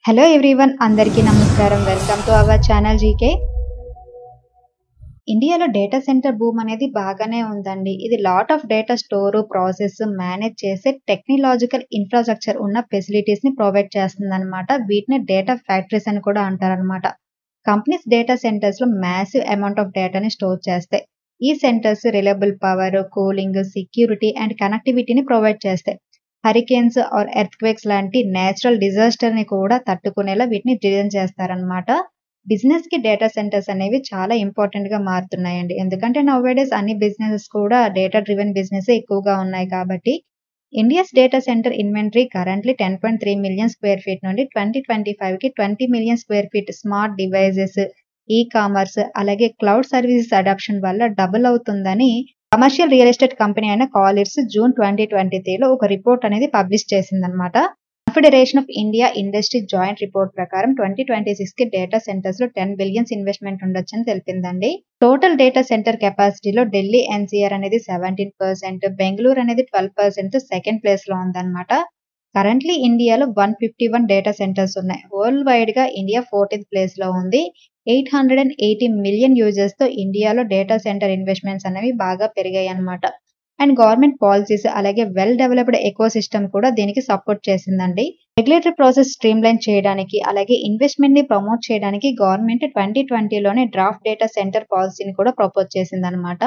Hello everyone, అందరికీ నమస్కారం. Welcome to our channel GK. ఇండియాలో డేటా సెంటర్ బూమ్ అనేది బాగానే ఉందండి. ఇది lot of data store, process, manage చేసే టెక్నాలజికల్ ఇన్ఫ్రాస్ట్రక్చర్ ఉన్న ఫెసిలిటీస్ ని ప్రొవైడ్ చేస్తుందన్నమాట. వీటిని డేటా ఫ్యాక్టరీస్ అని కూడా అంటారనమాట. కంపెనీస్ డేటా సెంటర్స్ లో మ్యాసివ్ అమౌంట్ ఆఫ్ డేటాని స్టోర్ చేస్తాయి. ఈ centres reliable power, cooling, security and కనెక్టివిటీని ప్రొవైడ్ చేస్తాయి. హరికేన్స్ ఆర్ ఎర్త్క్వేక్స్ లాంటి నేచురల్ డిజాస్టర్ ని కూడా తట్టుకునేలా వీటిని డిజైన్ చేస్తారనమాట. బిజినెస్ కి డేటా సెంటర్స్ అనేవి చాలా ఇంపార్టెంట్ గా మారుతున్నాయండి. ఎందుకంటే నౌవేడేస్ అన్ని బిజినెసెస్ కూడా డేటా డ్రివెన్ బిజినెస్ ఎక్కువగా ఉన్నాయి కాబట్టి. India's data centre inventory currently 10.3 million square feet నుండి 2025 కి 20 million square feet smart devices, e commerce అలాగే క్లౌడ్ సర్వీసెస్ అడాప్షన్ వల్ల డబుల్ అవుతుందని కమర్షియల్ రియల్ ఎస్టేట్ కంపెనీ అయిన కాలిర్స్ జూన్ 2023లో ఒక రిపోర్ట్ అనేది పబ్లిష్ చేసిందనమాట. Confederation of India industry joint report ప్రకారం 2026 కి డేటా సెంటర్స్ లో 10 బిలియన్స్ ఇన్వెస్ట్మెంట్ ఉండొచ్చని తెలిపిందండి. టోటల్ డేటా సెంటర్ కెపాసిటీలో ఢిల్లీ ఎన్సీఆర్ అనేది 17%, బెంగళూరు అనేది 12% సెకండ్ ప్లేస్ లో ఉందన్నమాట. కరెంట్లీ ఇండియాలో 151 డేటా సెంటర్స్ ఉన్నాయి. వరల్డ్ వైడ్ గా ఇండియా 14th ప్లేస్ లో ఉంది. 880 మిలియన్ యూజర్స్ తో ఇండియాలో డేటా సెంటర్ ఇన్వెస్ట్మెంట్స్ అనేవి బాగా పెరిగాయి అన్నమాట. అండ్ గవర్నమెంట్ పాలసీస్ అలాగే వెల్ డెవలప్డ్ ఎకో సిస్టమ్ కూడా దీనికి సపోర్ట్ చేసిందండి. రెగ్యులేటరీ ప్రాసెస్ స్ట్రీమ్లైన్ చేయడానికి అలాగే ఇన్వెస్ట్మెంట్ ని ప్రమోట్ చేయడానికి గవర్నమెంట్ 2020లోనే డ్రాఫ్ట్ డేటా సెంటర్ పాలసీని కూడా ప్రపోజ్ చేసిందనమాట.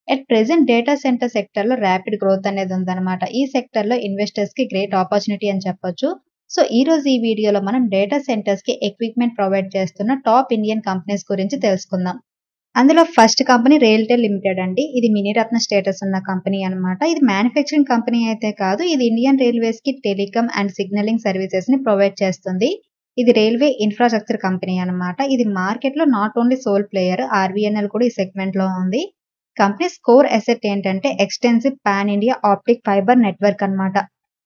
At present data centre sector లో ర్యాపిడ్ గ్రోత్ అనేది ఉందన్నమాట. ఈ సెక్టర్ లో ఇన్వెస్టర్స్ కి గ్రేట్ ఆపర్చునిటీ అని చెప్పొచ్చు. సో ఈ రోజు ఈ వీడియోలో మనం డేటా సెంటర్స్ కి ఎక్విప్మెంట్ ప్రొవైడ్ చేస్తున్న టాప్ ఇండియన్ కంపెనీస్ గురించి తెలుసుకుందాం. అందులో ఫస్ట్ కంపెనీ రైల్టెల్ లిమిటెడ్ అండి. ఇది మినీరత్న స్టేటస్ ఉన్న కంపెనీ అన్నమాట. ఇది మ్యానుఫ్యాక్చరింగ్ కంపెనీ అయితే కాదు, ఇది ఇండియన్ రైల్వేస్ కి టెలికాం అండ్ సిగ్నలింగ్ సర్వీసెస్ ని ప్రొవైడ్ చేస్తుంది. ఇది రైల్వే ఇన్ఫ్రాస్ట్రక్చర్ కంపెనీ అన్నమాట. ఇది మార్కెట్ లో not only sole player, RVNL కూడా ఈ సెగ్మెంట్ లో ఉంది. కంపెనీ కోర్ అసెట్ ఏంటంటే extensive pan India optic fibre network అన్నమాట.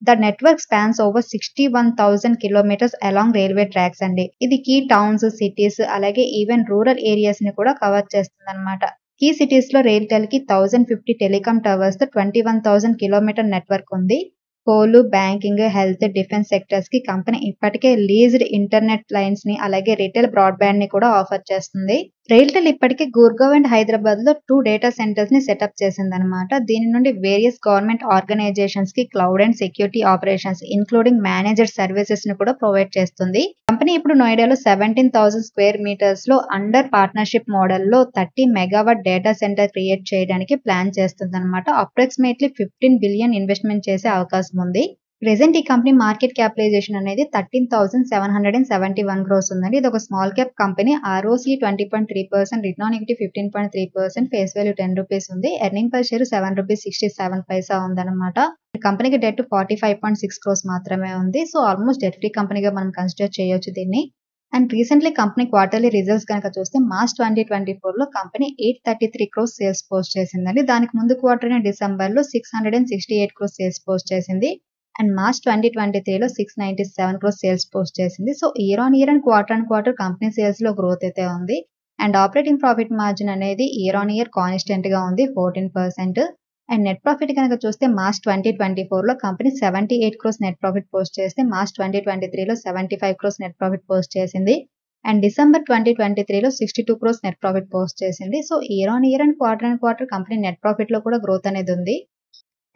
The network spans over 61,000 kilometres along railway tracks అండి. ఇది కీ టౌన్స్, సిటీస్ అలాగే ఈవెన్ రూరల్ ఏరియాస్ ని కూడా కవర్ చేస్తుంది అనమాట. కీ సిటీస్ లో రైల్టెల్ కి 1050 టెలికాం టవర్స్ తో 21,000 కిలోమీటర్ నెట్వర్క్ ఉంది. Coal, banking, health, defence sectors కి కంపెనీ ఇప్పటికే లీజ్డ్ ఇంటర్నెట్ లైన్స్ ని అలాగే రిటైల్ బ్రాడ్బ్యాండ్ ని కూడా ఆఫర్ చేస్తుంది. రైల్టెల్ ఇప్పటికే గుర్గావ్ అండ్ హైదరాబాద్ లో 2 డేటా సెంటర్స్ ని సెటప్ చేసిందనమాట. దీని నుండి వేరియస్ గవర్నమెంట్ ఆర్గనైజేషన్స్ కి cloud and security operations including manager services ని కూడా ప్రొవైడ్ చేస్తుంది. కంపెనీ ఇప్పుడు నోయిడాలో 17,000 స్క్వేర్ మీటర్స్ లో అండర్ పార్ట్నర్షిప్ మోడల్ లో 30 మెగావాట్ డేటా సెంటర్ క్రియేట్ చేయడానికి ప్లాన్ చేస్తుంది అనమాట. అప్రాక్సిమేట్లీ 15 బిలియన్ ఇన్వెస్ట్మెంట్ చేసే అవకాశం ఉంది. ప్రెసెంట్ ఈ కంపెనీ మార్కెట్ క్యాపిటలైజేషన్ అనేది 13,771 crores ఉందండి. ఇది ఒక small cap company. ROCE 20.3%, return on equity 15.3%, face value 10 rupees ఉంది. ఎర్నింగ్ పర్ షేర్ 7.67 రూపీస్ ఉందన్నమాట. కంపెనీకి డెట్ 45.6 crores మాత్రమే ఉంది. సో ఆల్మోస్ట్ డెట్ ఫ్రీ కంపెనీగా మనం కన్సిడర్ చేయొచ్చు దీన్ని. And recently company quarterly results కనుక చూస్తే మార్చ్ 2024లో కంపెనీ 833 crores సేల్స్ పోస్ట్ చేసిందండి. దానికి ముందు క్వార్టర్ డిసెంబర్ లో 668 crores సేల్స్ పోస్ట్ చేసింది. అండ్ మార్చ్ 2023లో 697 crores సేల్స్ పోస్ట్ చేసింది. So year on quarter company sales లో గ్రోత్ అయితే ఉంది. అండ్ ఆపరేటింగ్ ప్రాఫిట్ మార్జిన్ అనేది ఇయర్ ఆన్ ఇయర్ కాన్స్టెంట్ గా ఉంది, 14%. అండ్ నెట్ ప్రాఫిట్ కనుక చూస్తే మార్చ్ 2024లో company 78 crores net profit post చేస్తే మార్చ్ 2023లో 75 crores నెట్ ప్రాఫిట్ పోస్ట్ చేసింది. అండ్ డిసెంబర్ 2023లో 62 crores నెట్ ప్రాఫిట్ పోస్ట్ చేసింది. So year on year and quarter company net profit లో కూడా గ్రోత్ అనేది ఉంది.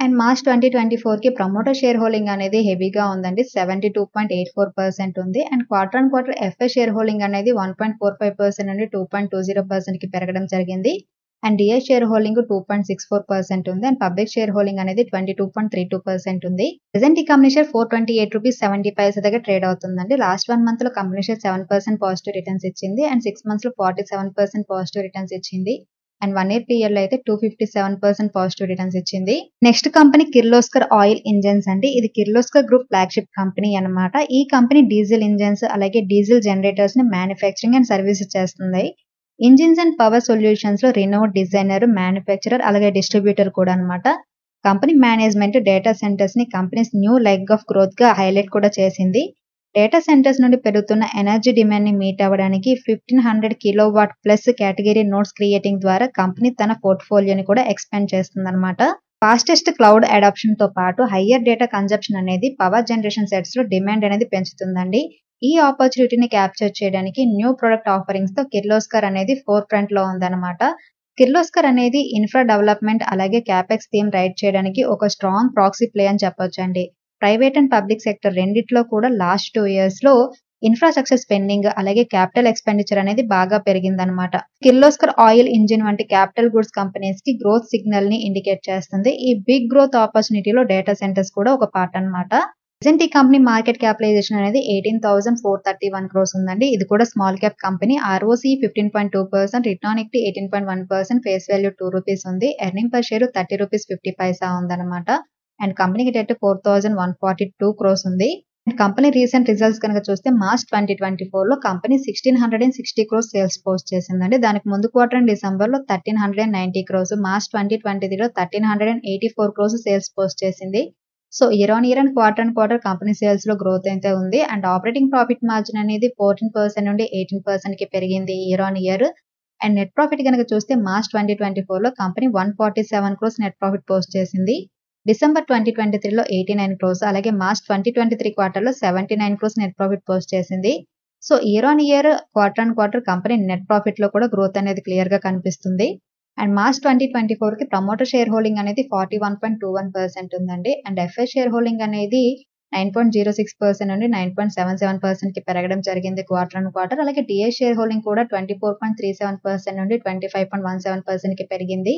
And March 2024కి promoter share holding అనేది హెవీగా ఉందండి, 72.84% ఉంది. And quarter FI share holding అనేది 1.45% నుండి 2.20% కి పెరగడం జరిగింది. అండ్ డిఐ షేర్ హోల్డింగ్ 2.64% ఉంది. అండ్ పబ్లిక్ షేర్ హోల్డింగ్ అనేది 22.32% ఉంది. ప్రెసెంట్ ఈ కంపెనీ షేర్ 428 రూపీస్ 70 పైసా దగ్గర ట్రేడ్ అవుతుందండి. లాస్ట్ 1 మంత్ లో కంపెనీ షేర్ 7% పాజిటివ్ రిటర్న్స్ ఇచ్చింది. అండ్ 6 months లో 47% పాజిటివ్ రిటర్న్స్ ఇచ్చింది. అండ్ 1 year పీరియడ్ లో అయితే 257% పాజిటివ్ రిటర్న్స్ ఇచ్చింది. Next company Kirloskar oil engines అండి. ఇది కిర్లోస్కర్ గ్రూప్ ఫ్లాగ్షిప్ కంపెనీ అన్నమాట. ఈ కంపెనీ డీజిల్ ఇంజన్స్ అలాగే డీజిల్ జనరేటర్స్ ని మ్యానుఫ్యాక్చరింగ్ అండ్ సర్వీసెస్ చేస్తుంది. ఇంజిన్స్ అండ్ పవర్ సొల్యూషన్స్ లో రినోడ్ డిజైనర్, మ్యానుఫ్యాక్చరర్ అలాగే డిస్ట్రిబ్యూటర్ కూడా అన్నమాట. కంపెనీ మేనేజ్మెంట్ డేటా సెంటర్స్ ని companies new leg of growth గా హైలైట్ కూడా చేసింది. డేటా సెంటర్స్ నుండి పెరుగుతున్న ఎనర్జీ డిమాండ్ ని మీట్ అవ్వడానికి 1500 kilowatt plus category nodes creating ద్వారా కంపెనీ తన పోర్ట్ఫోలియోని కూడా ఎక్స్పాండ్ చేస్తుందన్నమాట. ఫాస్టెస్ట్ క్లౌడ్ అడాప్షన్ తో పాటు హయ్యర్ డేటా కన్జంప్షన్ అనేది పవర్ జనరేషన్ సెట్స్ లో డిమాండ్ అనేది పెంచుతుందండి. ఈ ఆపర్చునిటీని క్యాప్చర్ చేయడానికి న్యూ ప్రొడక్ట్ ఆఫరింగ్స్ తో కిర్లోస్కర్ అనేది ఫోర్ ఫ్రంట్ లో ఉందన్నమాట. కిర్లోస్కర్ అనేది ఇన్ఫ్రా డెవలప్మెంట్ అలాగే క్యాపెక్స్ థీమ్ రైడ్ చేయడానికి ఒక స్ట్రాంగ్ ప్రాక్సీ ప్లే అని చెప్పొచ్చండి. ప్రైవేట్ అండ్ పబ్లిక్ సెక్టర్ రెండిట్లో కూడా లాస్ట్ 2 years లో ఇన్ఫ్రాస్ట్రక్చర్ స్పెండింగ్ అలాగే క్యాపిటల్ ఎక్స్పెండిచర్ అనేది బాగా పెరిగిందనమాట. కిర్లోస్కర్ ఆయిల్ ఇంజిన్ వంటి క్యాపిటల్ గుడ్స్ కంపెనీస్ కి గ్రోత్ సిగ్నల్ ని ఇండికేట్ చేస్తుంది. ఈ బిగ్ గ్రోత్ ఆపర్చునిటీలో డేటా సెంటర్స్ కూడా ఒక పార్ట్ అన్నమాట. ప్రెజెంట్ ఈ కంపెనీ మార్కెట్ క్యాపిటలైజేషన్ అనేది 18,431 crores ఉందండి. ఇది కూడా small cap company. ROCE 15.2%, return on equity 18.1%, face value ₹2 ఉంది. ఎర్నింగ్ పర్ షేర్ ₹30.50 ఉందన్నమాట. అండ్ కంపెనీకి డెట్ 4,142 crores ఉంది. కంపెనీ రీసెంట్ రిజల్ట్స్ కనుక చూస్తే మార్చ్ 2024 లో కంపెనీ 1,660 crores సేల్స్ పోస్ట్ చేసిందండి. దానికి ముందు క్వార్టర్ డిసెంబర్ లో 1,390 crores, మార్చ్ 2023 లో 1,384 crores సేల్స్ పోస్ట్ చేసింది. So year on year and quarter company sales లో గ్రోత్ అయితే ఉంది. అండ్ ఆపరేటింగ్ ప్రాఫిట్ మార్జిన్ అనేది 14% నుండి 18% కి పెరిగింది year on year. And net profit కనుక చూస్తే మార్చ్ 2024 లో company 147 crores net profit post చేసింది. డిసెంబర్ 2023 లో 89 crores, అలాగే మార్చ్ 2023 క్వార్టర్ లో 79 crores నెట్ ప్రాఫిట్ పోస్ట్ చేసింది. So year on year quarter company net profit లో కూడా గ్రోత్ అనేది క్లియర్ గా కనిపిస్తుంది. అండ్ మార్చ్ 2024 కి ప్రమోటర్ షేర్ హోల్డింగ్ అనేది 41.21% ఉందండి. అండ్ ఎఫ్ఐ షేర్ హోల్డింగ్ అనేది 9.06% నుండి 9.77% కి పెరగడం జరిగింది క్వార్టర్. అలాగే డిఐ షేర్ హోల్డింగ్ కూడా 24.37% నుండి 25.17% కి పెరిగింది.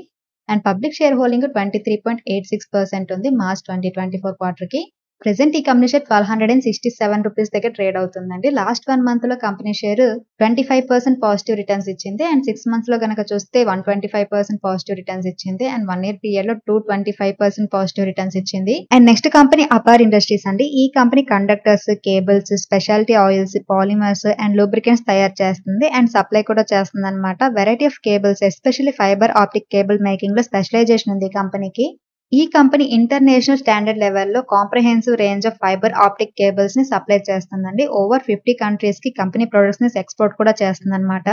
అండ్ పబ్లిక్ షేర్ హోల్డింగ్ 23.86% ఉంది మార్చ్ 2024 క్వార్టర్ కి. ప్రెసెంట్ ఈ కంపెనీ షేర్ ₹1,267 దగ్గర ట్రేడ్ అవుతుందండి. లాస్ట్ 1 month లో కంపెనీ షేర్ 25% పాజిటివ్ రిటర్న్స్ ఇచ్చింది. అండ్ 6 months లో కనుక చూస్తే 125% పాజిటివ్ రిటర్న్స్ ఇచ్చింది. అండ్ 1 year పీరియడ్ లో 225% పాజిటివ్ రిటర్న్స్ ఇచ్చింది. And next company Apar industries అండి. ఈ company conductors, cables, speciality oils, polymers and lubricants తయారు చేస్తుంది అండ్ సప్లై కూడా చేస్తుంది అనమాట. Variety of cables especially fibre optic cable making లో స్పెషలైజేషన్ ఉంది ఈ కంపెనీకి. ఈ కంపెనీ ఇంటర్నేషనల్ స్టాండర్డ్ లెవెల్లో comprehensive range of fibre optic cables ని సప్లై చేస్తుందండి. ఓవర్ 50 కంట్రీస్ కి కంపెనీ ప్రొడక్ట్స్ ని ఎక్స్పోర్ట్ కూడా చేస్తుంది అనమాట.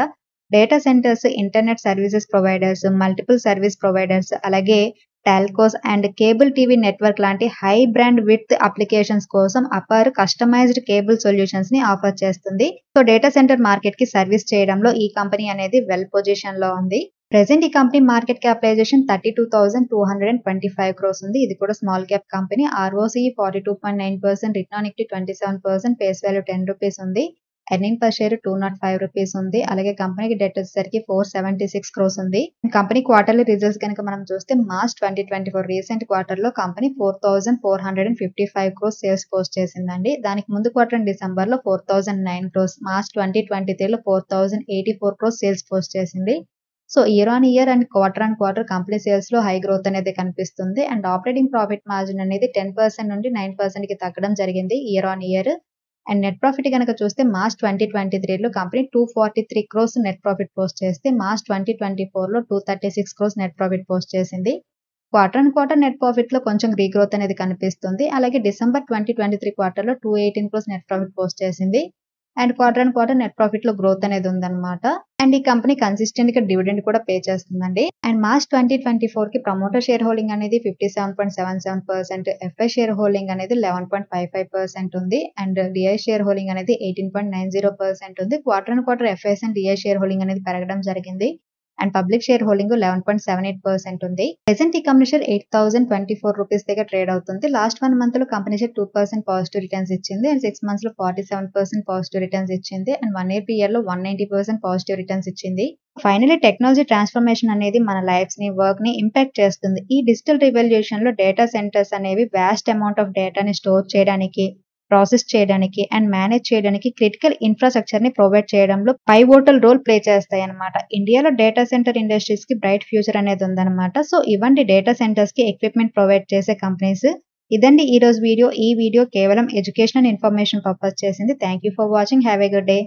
Data centres, internet services providers, multiple service providers, అలాగే టాల్కోస్ అండ్ కేబుల్ టీవీ నెట్వర్క్ లాంటి హై బ్రాండ్ విడ్త్ అప్లికేషన్స్ కోసం అపార్ కస్టమైజ్డ్ కేబుల్ సొల్యూషన్స్ ని ఆఫర్ చేస్తుంది. సో డేటా సెంటర్ మార్కెట్ కి సర్వీస్ చేయడంలో ఈ కంపెనీ అనేది వెల్ పొజిషన్ లో ఉంది. ప్రెసెంట్ ఈ కంపెనీ మార్కెట్ క్యాపిటలైజేషన్ 32,225 crores ఉంది. ఇది కూడా small cap company. ROCE 42.9%, return on equity 27%, face value ₹10 ఉంది. ఎర్నింగ్ పర్ షేర్ ₹205 ఉంది. అలాగే కంపెనీకి డెట్ వచ్చేసరికి 476 crores ఉంది. కంపెనీ క్వార్టర్లీ రిజల్ట్స్ కనుక మనం చూస్తే మార్చ్ 2024 రీసెంట్ క్వార్టర్ లో కంపెనీ 4,455 crores సేల్స్ పోస్ట్ చేసిందండి. దానికి ముందు క్వార్టర్ డిసెంబర్ లో 4,009 crores, మార్చ్ 2023 లో 4,084 crores సేల్స్ పోస్ట్ చేసింది. So year on year and quarter company sales లో హై గ్రోత్ అనేది కనిపిస్తుంది. అండ్ ఆపరేటింగ్ ప్రాఫిట్ మార్జిన్ అనేది 10% నుండి 9% కి తగ్గడం జరిగింది year on year. And net profit కనుక చూస్తే మార్చ్ 2023 లో company 243 crores net profit post చేస్తే మార్చ్ 2024 లో 236 crores నెట్ ప్రాఫిట్ పోస్ట్ చేసింది. క్వార్టర్ నెట్ ప్రాఫిట్ లో కొంచెం రీగ్రోత్ అనేది కనిపిస్తుంది. అలాగే డిసెంబర్ 2023 క్వార్టర్ లో 218 crores నెట్ ప్రాఫిట్ పోస్ట్ చేసింది. అండ్ క్వార్టర్ నెట్ ప్రాఫిట్ లో గ్రోత్ అనేది ఉందన్నమాట. అండ్ ఈ కంపెనీ కన్సిస్టెంట్ గా డివిడెండ్ కూడా పే చేస్తుందండి. అండ్ మార్చ్ 2024 కి ప్రమోటర్ షేర్ హోల్డింగ్ అనేది 57.77%, ఎఫ్ఐ షేర్ హోల్డింగ్ అనేది 11.55% ఉంది. అండ్ డిఐ షేర్ హోల్డింగ్ అనేది 18.90% ఉంది. Quarter FIs and DI share holding అనేది పెరగడం జరిగింది. అండ్ పబ్లిక్ షేర్ హోల్డింగ్ 11.78% ఉంది. ప్రెసెంట్ ఈ కంపెనీ షేర్ ₹8,024 దగ్గర ట్రేడ్ అవుతుంది. లాస్ట్ 1 month లో కంపెనీ షేర్ 2% పాజిటివ్ రిటర్న్స్ ఇచ్చింది. అండ్ 6 months లో 47% పాజిటివ్ రిటర్న్స్ ఇచ్చింది. అండ్ 1 year పీరియడ్ లో 190% పాజిటివ్ రిటర్న్స్ ఇచ్చింది. ఫైనలీ టెక్నాలజీ ట్రాన్స్ఫర్మేషన్ అనేది మన లైఫ్స్ ని, వర్క్ ని ఇంపాక్ట్ చేస్తుంది. ఈ డిజిటల్ రివల్యూషన్ లో డేటా సెంటర్స్ అనేవి వాస్ట్ అమౌంట్ ఆఫ్ డేటాని స్టోర్ చేయడానికి, ప్రాసెస్ చేయడానికి అండ్ మేనేజ్ చేయడానికి క్రిటికల్ ఇన్ఫ్రాస్ట్రక్చర్ ని ప్రొవైడ్ చేయడంలో పైవోటల్ రోల్ ప్లే చేస్తాయి అన్నమాట. ఇండియాలో డేటా సెంటర్ ఇండస్ట్రీస్ కి బ్రైట్ ఫ్యూచర్ అనేది ఉందన్నమాట. సో ఇవంటి డేటా సెంటర్స్ కి ఎక్విప్మెంట్ ప్రొవైడ్ చేసే కంపెనీస్. ఇదండి ఈ రోజు వీడియో. ఈ వీడియో కేవలం ఎడ్యుకేషనల్ ఇన్ఫర్మేషన్ పర్పస్ చేసింది. Thank you for watching. Have a good day.